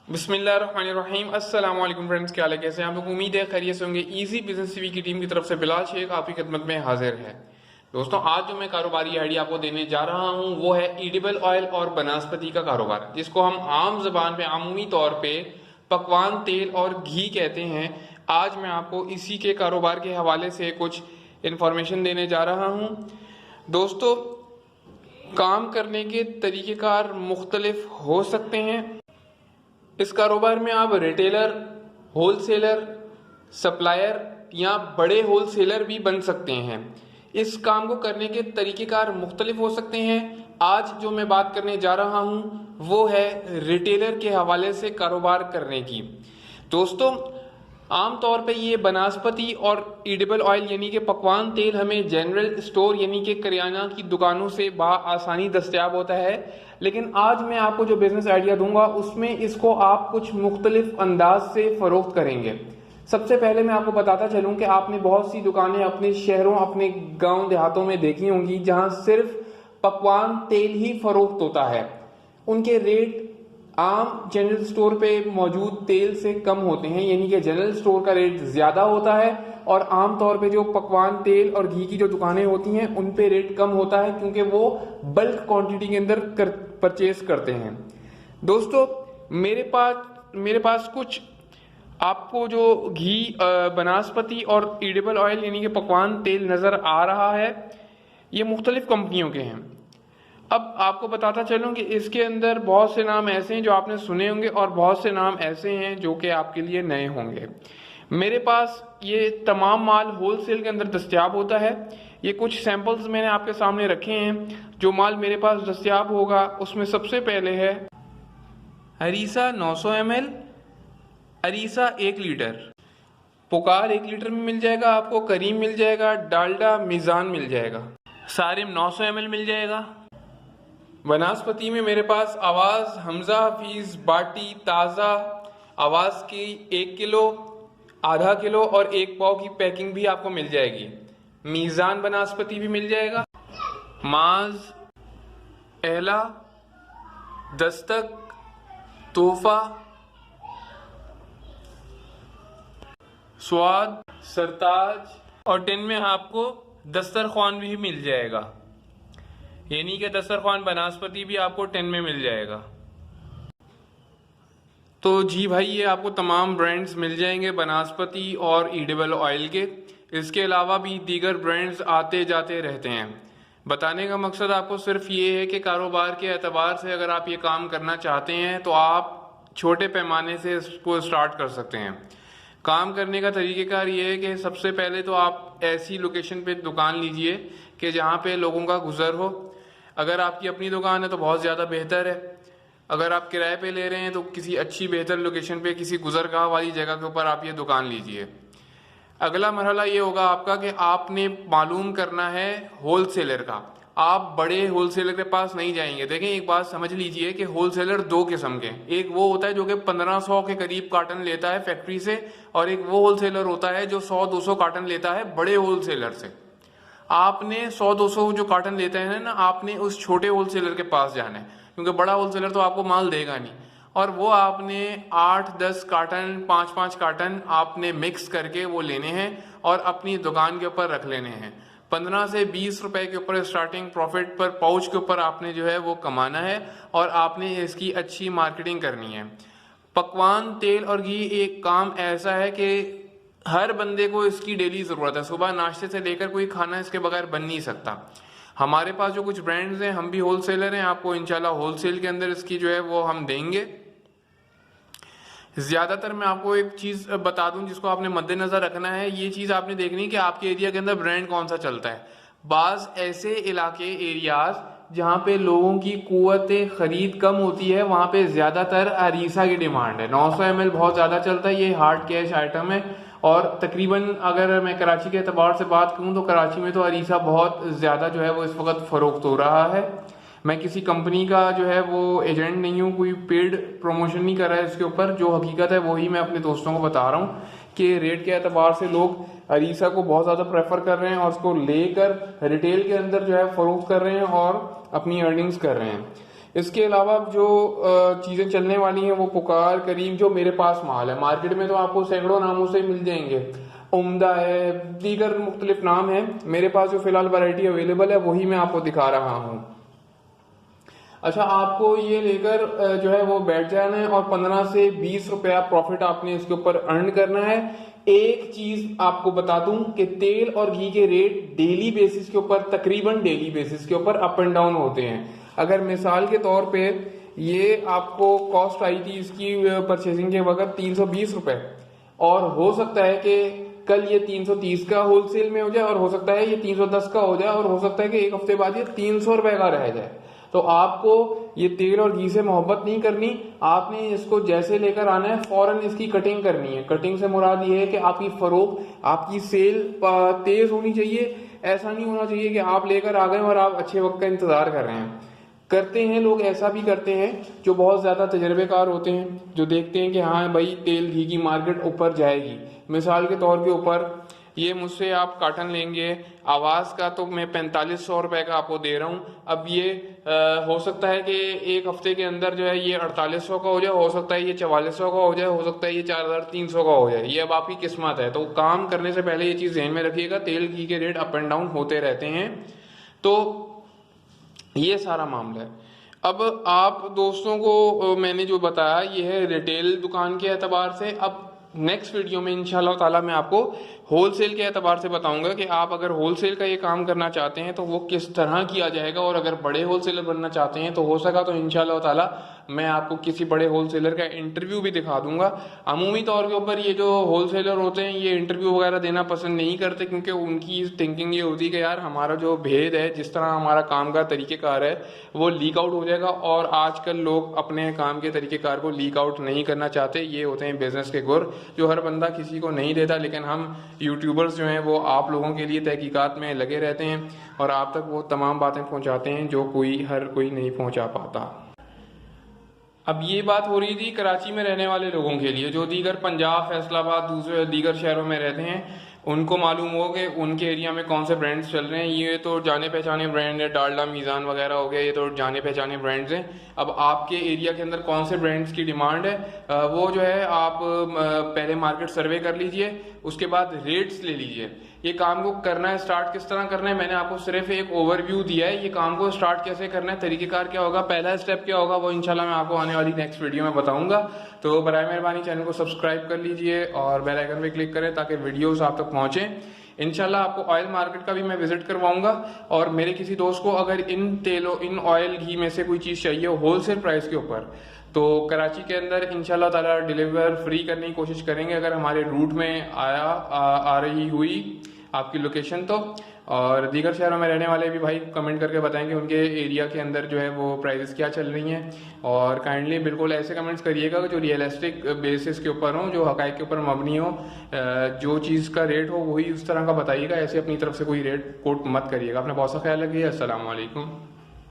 बिस्मिल्लाहिर्रहमानिर्रहीम। अस्सलाम वालेकुम फ्रेंड्स, क्या हाल है, कैसे हैं आप लोग? उम्मीद है खैरियत से होंगे। इजी बिजनेस टीवी की टीम की तरफ से बिलाल शेख आपकी खिदमत में हाजिर है। दोस्तों, आज जो मैं कारोबारी आइडिया आपको देने जा रहा हूं वो है एडिबल ऑयल और बनस्पति का कारोबार, जिसको हम आम जबान पे आमूमी तौर पे पकवान तेल और घी कहते हैं। आज मैं आपको इसी के कारोबार के हवाले से कुछ इंफॉर्मेशन देने जा रहा हूँ। दोस्तों, काम करने के तरीक़ेकार मुख्तलिफ हो सकते हैं। इस कारोबार में आप रिटेलर, होलसेलर, सप्लायर या बड़े होलसेलर भी बन सकते हैं। इस काम को करने के तरीक़ेकार मुख्तलिफ हो सकते हैं। आज जो मैं बात करने जा रहा हूँ वो है रिटेलर के हवाले से कारोबार करने की। दोस्तों, आमतौर पे ये बनस्पति और एडिबल ऑयल यानी कि पकवान तेल हमें जनरल स्टोर यानी कि करियाना की दुकानों से आसानी दस्तयाब होता है, लेकिन आज मैं आपको जो बिजनेस आइडिया दूंगा उसमें इसको आप कुछ मुख्तलिफ अंदाज से फरोख्त करेंगे। सबसे पहले मैं आपको बताता चलूं कि आपने बहुत सी दुकानें अपने शहरों, अपने गांव देहातों में देखी होंगी जहां सिर्फ पकवान तेल ही फरोख्त होता है। उनके रेट आम जनरल स्टोर पे मौजूद तेल से कम होते हैं, यानी कि जनरल स्टोर का रेट ज्यादा होता है और आमतौर पे जो पकवान तेल और घी की जो दुकानें होती हैं उन पे रेट कम होता है, क्योंकि वो बल्क क्वांटिटी के अंदर परचेज करते हैं। दोस्तों, मेरे पास कुछ आपको जो घी, बनस्पति और एडिबल ऑयल यानी कि पकवान तेल नजर आ रहा है, ये मुख्तलिफ कंपनियों के हैं। अब आपको बताता चलूं कि इसके अंदर बहुत से नाम ऐसे हैं जो आपने सुने होंगे और बहुत से नाम ऐसे हैं जो कि आपके लिए नए होंगे। मेरे पास ये तमाम माल होलसेल के अंदर दस्तयाब होता है। ये कुछ सैंपल्स मैंने आपके सामने रखे हैं। जो माल मेरे पास दस्तयाब होगा उसमें सबसे पहले है हरीसा 900 ml, अरीसा 1 लीटर, पुकार 1 लीटर में मिल जाएगा आपको, करीम मिल जाएगा, डालडा मीज़ान मिल जाएगा, सारिम 900 ml मिल जाएगा। बनस्पति में मेरे पास आवाज़, हमजा, हफीज़, बाटी, ताज़ा, आवाज़ की 1 किलो, आधा किलो और 1 पाव की पैकिंग भी आपको मिल जाएगी। मीज़ान बनस्पति भी मिल जाएगा। माज, एला, दस्तक, तोहफा, स्वाद, सरताज और टिन में आपको दस्तरख्वान भी मिल जाएगा, यानी कि दस्तरख्वान बनस्पति भी आपको टिन में मिल जाएगा। तो जी भाई, ये आपको तमाम ब्रांड्स मिल जाएंगे बनस्पति और एडिबल ऑयल के। इसके अलावा भी दीगर ब्रांड्स आते जाते रहते हैं। बताने का मकसद आपको सिर्फ ये है कि कारोबार के एतबार से अगर आप ये काम करना चाहते हैं तो आप छोटे पैमाने से इसको स्टार्ट कर सकते हैं। काम करने का तरीक़ेकार ये है कि सबसे पहले तो आप ऐसी लोकेशन पे दुकान लीजिए कि जहाँ पे लोगों का गुजर हो। अगर आपकी अपनी दुकान है तो बहुत ज़्यादा बेहतर है। अगर आप किराए पे ले रहे हैं तो किसी अच्छी बेहतर लोकेशन पे, किसी गुजरगाह वाली जगह के ऊपर आप ये दुकान लीजिए। अगला मरहला ये होगा आपका कि आपने मालूम करना है होलसेलर का। आप बड़े होलसेलर के पास नहीं जाएंगे। देखें, एक बात समझ लीजिए कि होलसेलर 2 किस्म के, एक वो होता है जो कि 1500 के करीब कार्टन लेता है फैक्ट्री से, और एक वो होलसेलर होता है जो 100-200 कार्टन लेता है बड़े होलसेलर से। आपने 100-200 जो कार्टन लेते हैं ना, आपने उस छोटे होलसेलर के पास जाना है, क्योंकि बड़ा होलसेलर तो आपको माल देगा नहीं। और वो आपने 8-10 कार्टन, 5-5 कार्टन आपने मिक्स करके वो लेने हैं और अपनी दुकान के ऊपर रख लेने हैं। 15 से 20 रुपए के ऊपर स्टार्टिंग प्रॉफिट पर पाउच के ऊपर आपने जो है वो कमाना है और आपने इसकी अच्छी मार्केटिंग करनी है। पकवान तेल और घी एक काम ऐसा है कि हर बंदे को इसकी डेली ज़रूरत है। सुबह नाश्ते से लेकर कोई खाना इसके बगैर बन नहीं सकता। हमारे पास जो कुछ ब्रांड्स हैं, हम भी होलसेलर हैं, आपको इंशाल्लाह होलसेल के अंदर इसकी जो है वो हम देंगे। ज़्यादातर मैं आपको एक चीज़ बता दूं जिसको आपने मद्देनज़र रखना है। ये चीज़ आपने देखनी है कि आपके एरिया के अंदर ब्रांड कौन सा चलता है। बाज़ ऐसे इलाके, एरियाज़ जहाँ पे लोगों की कुव्वत ख़रीद कम होती है, वहाँ पे ज़्यादातर अरीसा की डिमांड है। 900 ml बहुत ज़्यादा चलता है, ये हार्ड कैश आइटम है। और तकरीबन अगर मैं कराची के एतबार से बात करूँ तो कराची में तो अरीसा बहुत ज़्यादा जो है वो इस वक्त फ़रोख्त हो रहा है। मैं किसी कंपनी का जो है वो एजेंट नहीं हूँ, कोई पेड प्रमोशन नहीं कर रहा है इसके ऊपर। जो हकीकत है वही मैं अपने दोस्तों को बता रहा हूँ कि रेट के एतबार से लोग अरीसा को बहुत ज़्यादा प्रेफर कर रहे हैं और उसको लेकर रिटेल के अंदर जो है फ़रोख्त कर रहे हैं और अपनी अर्निंग्स कर रहे हैं। इसके अलावा जो चीज़ें चलने वाली हैं वो पुकार, करीम, जो मेरे पास माल है। मार्केट में तो आपको सैकड़ों नामों से मिल जाएंगे, उम्दा है, दीगर मुख्तलिफ नाम है। मेरे पास जो फिलहाल वैरायटी अवेलेबल है वही मैं आपको दिखा रहा हूँ। अच्छा, आपको ये लेकर जो है वो बैठ जाना है और 15 से 20 रुपया प्रॉफिट आपने इसके ऊपर अर्न करना है। एक चीज आपको बता दूं कि तेल और घी के रेट डेली बेसिस के ऊपर, तकरीबन डेली बेसिस के ऊपर अप एंड डाउन होते हैं। अगर मिसाल के तौर पे ये आपको कॉस्ट आई थी इसकी परचेसिंग के वक्त 320 रुपए, और हो सकता है कि कल ये 330 का होलसेल में हो जाए, और हो सकता है ये 310 का हो जाए, और हो सकता है कि एक हफ्ते बाद ये 300 रुपए का रह जाए। तो आपको ये तेल और घी से मोहब्बत नहीं करनी, आपने इसको जैसे लेकर आना है फौरन इसकी कटिंग करनी है। कटिंग से मुराद ये है कि आपकी फरोख्त, आपकी सेल तेज होनी चाहिए। ऐसा नहीं होना चाहिए कि आप लेकर आ गए और आप अच्छे वक्त का इंतजार कर रहे हैं। करते हैं लोग, ऐसा भी करते हैं जो बहुत ज्यादा तजर्बेकार होते हैं, जो देखते हैं कि हाँ भाई तेल घी की मार्केट ऊपर जाएगी। मिसाल के तौर के ऊपर ये मुझसे आप काटन लेंगे आवाज का, तो मैं 4500 रुपए का आपको दे रहा हूँ। अब ये हो सकता है कि एक हफ्ते के अंदर जो है ये 4800 का हो जाए, हो सकता है ये 4400 का हो जाए, हो सकता है ये 4300 का हो जाए। ये अब आपकी किस्मत है। तो काम करने से पहले ये चीज ध्यान में रखिएगा, तेल घी के रेट अप एंड डाउन होते रहते हैं। तो ये सारा मामला है। अब आप दोस्तों को मैंने जो बताया ये है रिटेल दुकान के एतबार से। अब नेक्स्ट वीडियो में इंशाल्लाह ताला मैं आपको होलसेल के एतबार से बताऊंगा कि आप अगर होलसेल का ये काम करना चाहते हैं तो वो किस तरह किया जाएगा, और अगर बड़े होलसेलर बनना चाहते हैं तो हो सका तो इंशाल्लाह ताला मैं आपको किसी बड़े होलसेलर का इंटरव्यू भी दिखा दूंगा। अमूमी तौर के ऊपर ये जो होलसेलर होते हैं ये इंटरव्यू वगैरह देना पसंद नहीं करते, क्योंकि उनकी थिंकिंग ये होती है कि यार हमारा जो भेद है, जिस तरह हमारा काम का तरीक़ेकार है वो लीक आउट हो जाएगा। और आजकल लोग अपने काम के तरीक़ेकार को लीक आउट नहीं करना चाहते। ये होते हैं बिजनेस के गुर, जो हर बंदा किसी को नहीं देता, लेकिन हम यूट्यूबर्स जो हैं वो आप लोगों के लिए तहकीकात में लगे रहते हैं और आप तक वो तमाम बातें पहुंचाते हैं जो हर कोई नहीं पहुंचा पाता। अब ये बात हो रही थी कराची में रहने वाले लोगों के लिए, जो दीगर पंजाब, फैसलाबाद, दूसरे दीगर शहरों में रहते हैं, उनको मालूम हो कि उनके एरिया में कौन से ब्रांड्स चल रहे हैं। ये तो जाने पहचाने ब्रांड है, डालडा, मीज़ान वगैरह हो गया, ये तो जाने पहचाने ब्रांड्स हैं। अब आपके एरिया के अंदर कौन से ब्रांड्स की डिमांड है वो जो है आप पहले मार्केट सर्वे कर लीजिए, उसके बाद रेट्स ले लीजिए। ये काम को करना है, स्टार्ट किस तरह करना है, मैंने आपको सिर्फ एक ओवरव्यू दिया है। ये काम को स्टार्ट कैसे करना है, तरीकेकार क्या होगा, पहला स्टेप क्या होगा, वो इंशाल्लाह मैं आपको आने वाली नेक्स्ट वीडियो में बताऊंगा। तो बराए मेहरबानी चैनल को सब्सक्राइब कर लीजिए और बेल आइकन पे क्लिक करें ताकि वीडियोस आप तक पहुंचे। इंशाल्लाह आपको ऑयल मार्केट का भी मैं विजिट करवाऊंगा, और मेरे किसी दोस्त को अगर इन ऑयल घी में से कोई चीज़ चाहिए हो होलसेल प्राइस के ऊपर, तो कराची के अंदर इंशाल्लाह ताला डिलीवर फ्री करने की कोशिश करेंगे अगर हमारे रूट में आ रही हुई आपकी लोकेशन तो। और दीगर शहरों में रहने वाले भी भाई कमेंट करके बताएंगे उनके एरिया के अंदर जो है वो प्राइसेस क्या चल रही हैं। और काइंडली बिल्कुल ऐसे कमेंट्स करिएगा जो रियलिस्टिक बेसिस के ऊपर हो, जो हकाइक के ऊपर मबनी हो, जो चीज़ का रेट हो वही उस तरह का बताइएगा। ऐसे अपनी तरफ से कोई रेट कोट मत करिएगा। अपना बहुत सा ख्याल रखिए। अस्सलाम वालेकुम।